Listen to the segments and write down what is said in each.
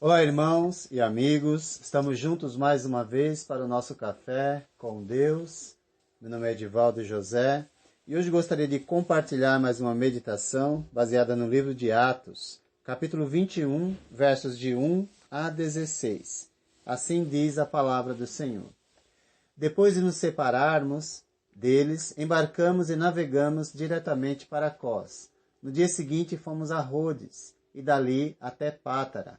Olá, irmãos e amigos, estamos juntos mais uma vez para o nosso café com Deus. Meu nome é Edivaldo José e hoje gostaria de compartilhar mais uma meditação baseada no livro de Atos, capítulo 21, versos de 1 a 16. Assim diz a palavra do Senhor. Depois de nos separarmos deles, embarcamos e navegamos diretamente para Cós. No dia seguinte fomos a Rhodes e dali até Pátara.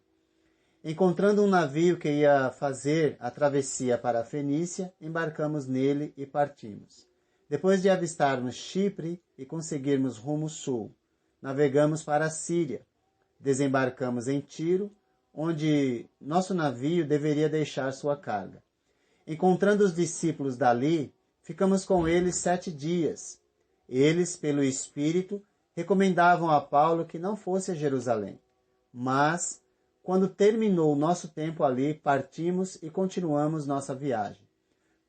Encontrando um navio que ia fazer a travessia para a Fenícia, embarcamos nele e partimos. Depois de avistarmos Chipre e conseguirmos rumo sul, navegamos para a Síria. Desembarcamos em Tiro, onde nosso navio deveria deixar sua carga. Encontrando os discípulos dali, ficamos com eles 7 dias. Eles, pelo Espírito, recomendavam a Paulo que não fosse a Jerusalém, mas quando terminou o nosso tempo ali, partimos e continuamos nossa viagem.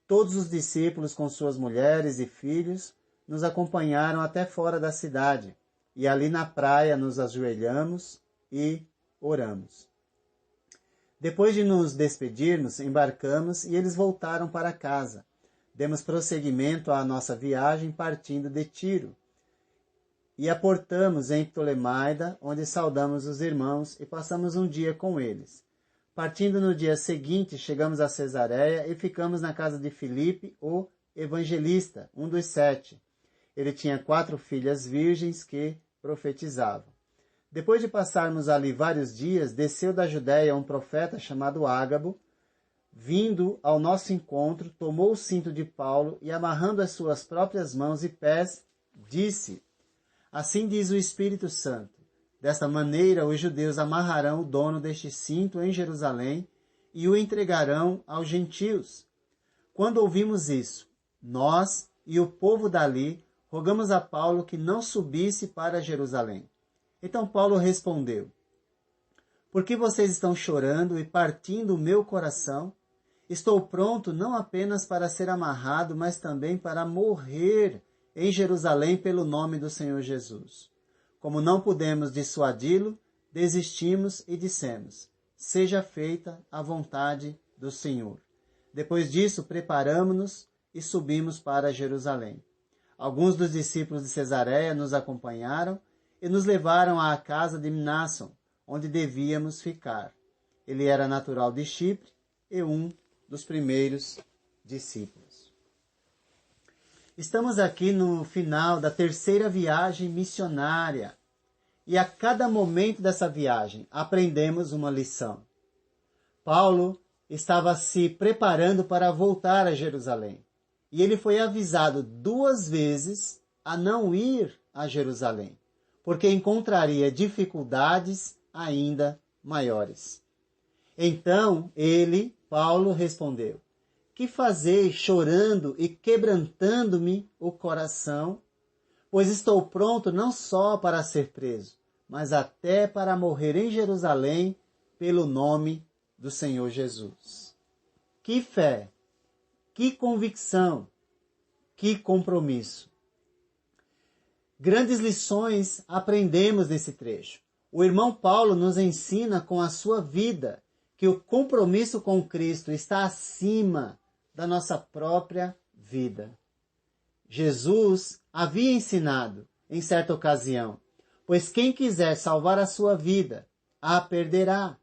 Todos os discípulos, com suas mulheres e filhos, nos acompanharam até fora da cidade, e ali na praia nos ajoelhamos e oramos. Depois de nos despedirmos, embarcamos e eles voltaram para casa. Demos prosseguimento à nossa viagem partindo de Tiro, e aportamos em Ptolemaida, onde saudamos os irmãos e passamos um dia com eles. Partindo no dia seguinte, chegamos a Cesareia e ficamos na casa de Filipe, o evangelista, um dos 7. Ele tinha 4 filhas virgens que profetizavam. Depois de passarmos ali vários dias, desceu da Judéia um profeta chamado Ágabo. Vindo ao nosso encontro, tomou o cinto de Paulo e, amarrando as suas próprias mãos e pés, disse: Assim diz o Espírito Santo, desta maneira os judeus amarrarão o dono deste cinto em Jerusalém e o entregarão aos gentios. Quando ouvimos isso, nós e o povo dali rogamos a Paulo que não subisse para Jerusalém. Então Paulo respondeu: Por que vocês estão chorando e partindo o meu coração? Estou pronto não apenas para ser amarrado, mas também para morrer em Jerusalém pelo nome do Senhor Jesus. Como não pudemos dissuadi-lo, desistimos e dissemos: Seja feita a vontade do Senhor. Depois disso, preparamo-nos e subimos para Jerusalém. Alguns dos discípulos de Cesareia nos acompanharam e nos levaram à casa de Mnason, onde devíamos ficar. Ele era natural de Chipre e um dos primeiros discípulos. Estamos aqui no final da 3ª viagem missionária e a cada momento dessa viagem aprendemos uma lição. Paulo estava se preparando para voltar a Jerusalém e ele foi avisado 2 vezes a não ir a Jerusalém, porque encontraria dificuldades ainda maiores. Então Paulo, respondeu: Que fazeis chorando e quebrantando-me o coração? Pois estou pronto não só para ser preso, mas até para morrer em Jerusalém pelo nome do Senhor Jesus. Que fé, que convicção, que compromisso. Grandes lições aprendemos nesse trecho. O irmão Paulo nos ensina com a sua vida que o compromisso com Cristo está acima da nossa própria vida. Jesus havia ensinado, em certa ocasião, pois quem quiser salvar a sua vida, a perderá.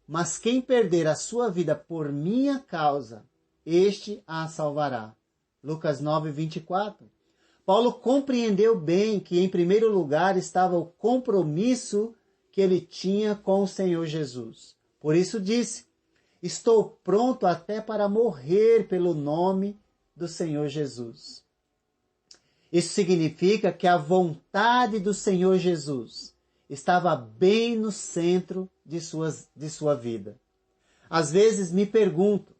Mas quem perder a sua vida por minha causa, este a salvará. Lucas 9:24. Paulo compreendeu bem que em primeiro lugar estava o compromisso que ele tinha com o Senhor Jesus. Por isso disse: Estou pronto até para morrer pelo nome do Senhor Jesus. Isso significa que a vontade do Senhor Jesus estava bem no centro de sua vida. Às vezes me pergunto,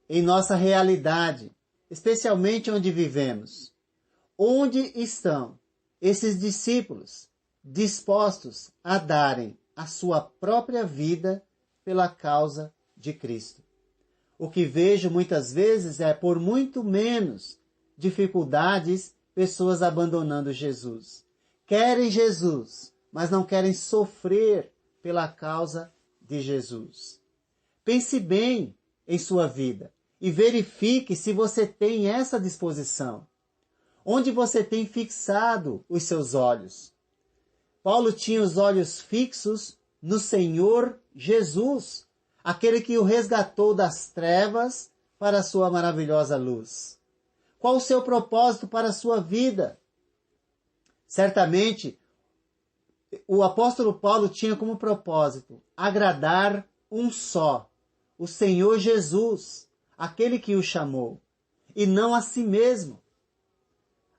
em nossa realidade, especialmente onde vivemos, onde estão esses discípulos dispostos a darem a sua própria vida pela causa de Cristo? O que vejo muitas vezes é, por muito menos dificuldades, pessoas abandonando Jesus. Querem Jesus, mas não querem sofrer pela causa de Jesus. Pense bem em sua vida e verifique se você tem essa disposição. Onde você tem fixado os seus olhos? Paulo tinha os olhos fixos no Senhor Jesus, aquele que o resgatou das trevas para a sua maravilhosa luz. Qual o seu propósito para a sua vida? Certamente, o apóstolo Paulo tinha como propósito agradar um só, o Senhor Jesus, aquele que o chamou, e não a si mesmo.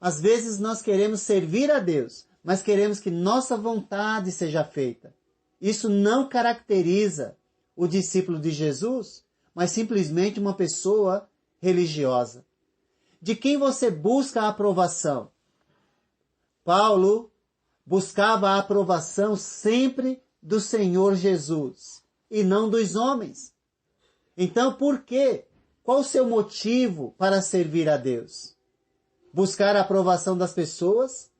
Às vezes nós queremos servir a Deus, mas queremos que nossa vontade seja feita. Isso não caracteriza o discípulo de Jesus, mas simplesmente uma pessoa religiosa. De quem você busca a aprovação? Paulo buscava a aprovação sempre do Senhor Jesus e não dos homens. Então, por quê? Qual o seu motivo para servir a Deus? Buscar a aprovação das pessoas?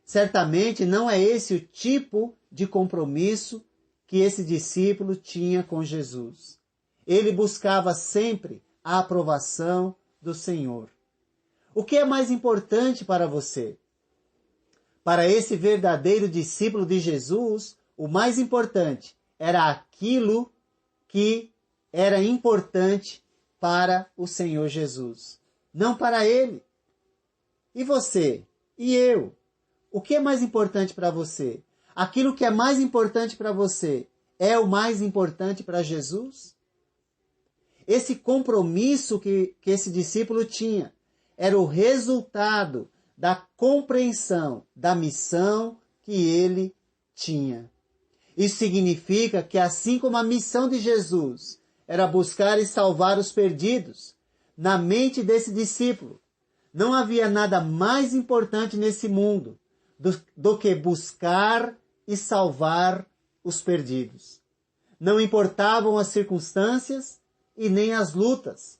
Certamente não é esse o tipo de compromisso que esse discípulo tinha com Jesus. Ele buscava sempre a aprovação do Senhor. O que é mais importante para você? Para esse verdadeiro discípulo de Jesus, o mais importante era aquilo que era importante para o Senhor Jesus, não para ele. E você? E eu? O que é mais importante para você? Aquilo que é mais importante para você é o mais importante para Jesus? Esse compromisso que esse discípulo tinha era o resultado da compreensão da missão que ele tinha. Isso significa que, assim como a missão de Jesus era buscar e salvar os perdidos, na mente desse discípulo não havia nada mais importante nesse mundo do que buscar e salvar os perdidos. Não importavam as circunstâncias e nem as lutas.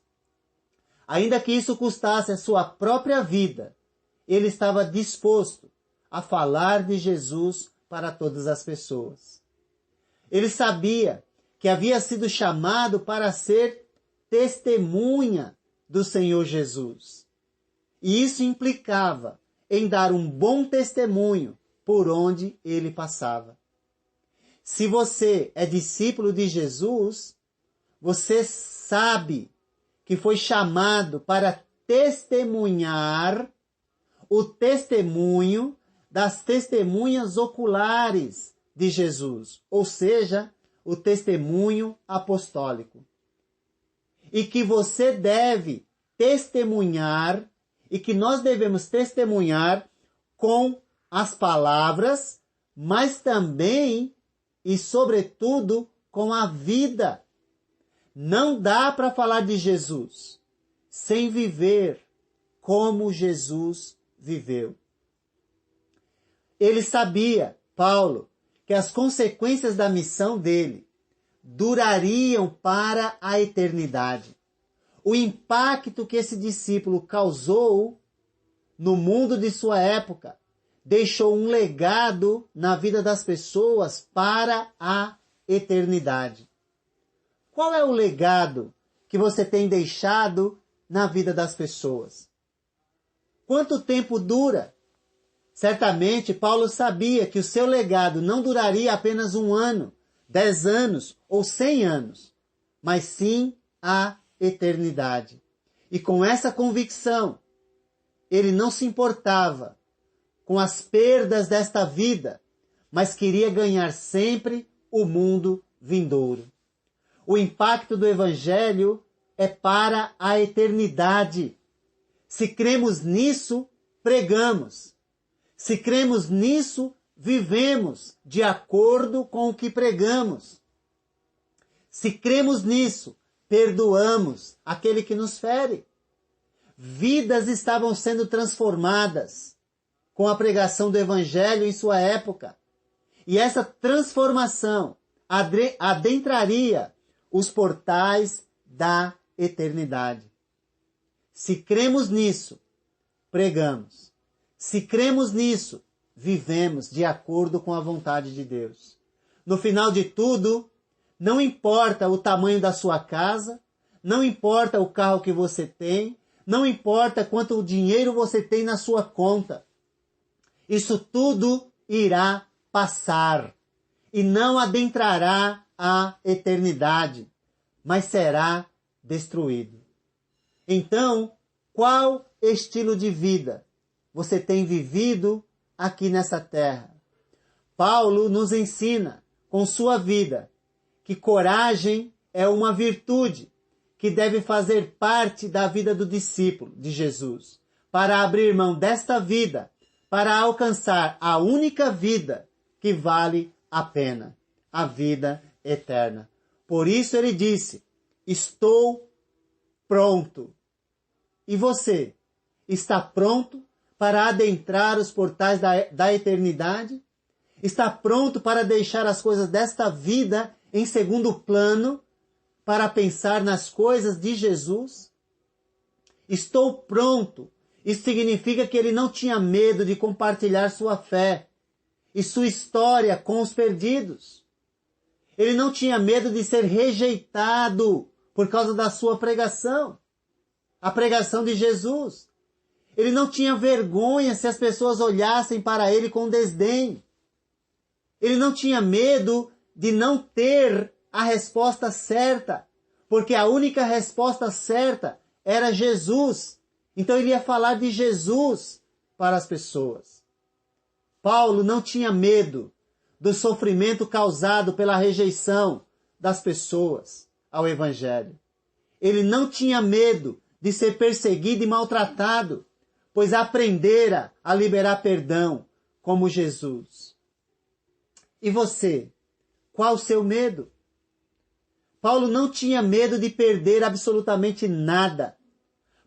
Ainda que isso custasse a sua própria vida, ele estava disposto a falar de Jesus para todas as pessoas. Ele sabia que havia sido chamado para ser testemunha do Senhor Jesus. E isso implicava em dar um bom testemunho por onde ele passava. Se você é discípulo de Jesus, você sabe que foi chamado para testemunhar o testemunho das testemunhas oculares de Jesus, ou seja, o testemunho apostólico. E que você deve testemunhar, e que nós devemos testemunhar com as palavras, mas também e sobretudo com a vida. Não dá para falar de Jesus sem viver como Jesus viveu. Ele sabia, Paulo, que as consequências da missão dele durariam para a eternidade. O impacto que esse discípulo causou no mundo de sua época deixou um legado na vida das pessoas para a eternidade. Qual é o legado que você tem deixado na vida das pessoas? Quanto tempo dura? Certamente, Paulo sabia que o seu legado não duraria apenas 1 ano, 10 anos ou 100 anos, mas sim a eternidade. E com essa convicção, ele não se importava com as perdas desta vida, mas queria ganhar sempre o mundo vindouro. O impacto do Evangelho é para a eternidade. Se cremos nisso, pregamos. Se cremos nisso, vivemos de acordo com o que pregamos. Se cremos nisso, perdoamos aquele que nos fere. Vidas estavam sendo transformadas com a pregação do Evangelho em sua época. E essa transformação adentraria os portais da eternidade. Se cremos nisso, pregamos. Se cremos nisso, vivemos de acordo com a vontade de Deus. No final de tudo, Não importa o tamanho da sua casa, não importa o carro que você tem, não importa quanto dinheiro você tem na sua conta. Isso tudo irá passar e não adentrará a eternidade, mas será destruído. Então, qual estilo de vida você tem vivido aqui nessa terra? Paulo nos ensina, com sua vida, que coragem é uma virtude que deve fazer parte da vida do discípulo de Jesus, para abrir mão desta vida, para alcançar a única vida que vale a pena, a vida eterna. Por isso ele disse, estou pronto. E você, está pronto para adentrar os portais da eternidade? Está pronto para deixar as coisas desta vida em segundo plano, para pensar nas coisas de Jesus? Estou pronto. Isso significa que ele não tinha medo de compartilhar sua fé e sua história com os perdidos. Ele não tinha medo de ser rejeitado por causa da sua pregação, a pregação de Jesus. Ele não tinha vergonha se as pessoas olhassem para ele com desdém. Ele não tinha medo de não ter a resposta certa, porque a única resposta certa era Jesus. Então ele ia falar de Jesus para as pessoas. Paulo não tinha medo do sofrimento causado pela rejeição das pessoas ao Evangelho. Ele não tinha medo de ser perseguido e maltratado, pois aprendera a liberar perdão como Jesus. E você? Qual o seu medo? Paulo não tinha medo de perder absolutamente nada,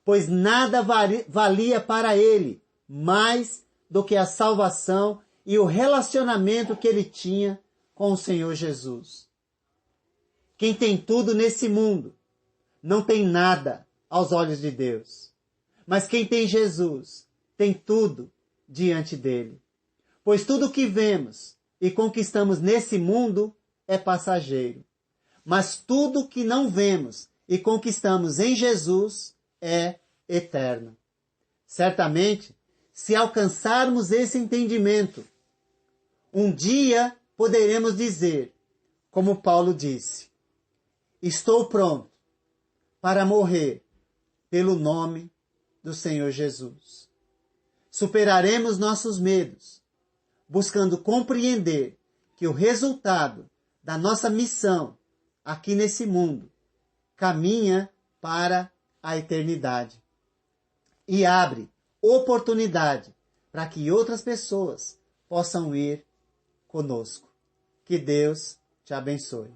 pois nada valia para ele mais do que a salvação e o relacionamento que ele tinha com o Senhor Jesus. Quem tem tudo nesse mundo não tem nada aos olhos de Deus. Mas quem tem Jesus tem tudo diante dele. Pois tudo que vemos e conquistamos nesse mundo é passageiro. Mas tudo que não vemos e conquistamos em Jesus é eterno. Certamente, se alcançarmos esse entendimento, um dia poderemos dizer, como Paulo disse, estou pronto para morrer pelo nome do Senhor Jesus. Superaremos nossos medos, buscando compreender que o resultado da nossa missão aqui nesse mundo caminha para a eternidade e abre oportunidade para que outras pessoas possam ir conosco. Que Deus te abençoe.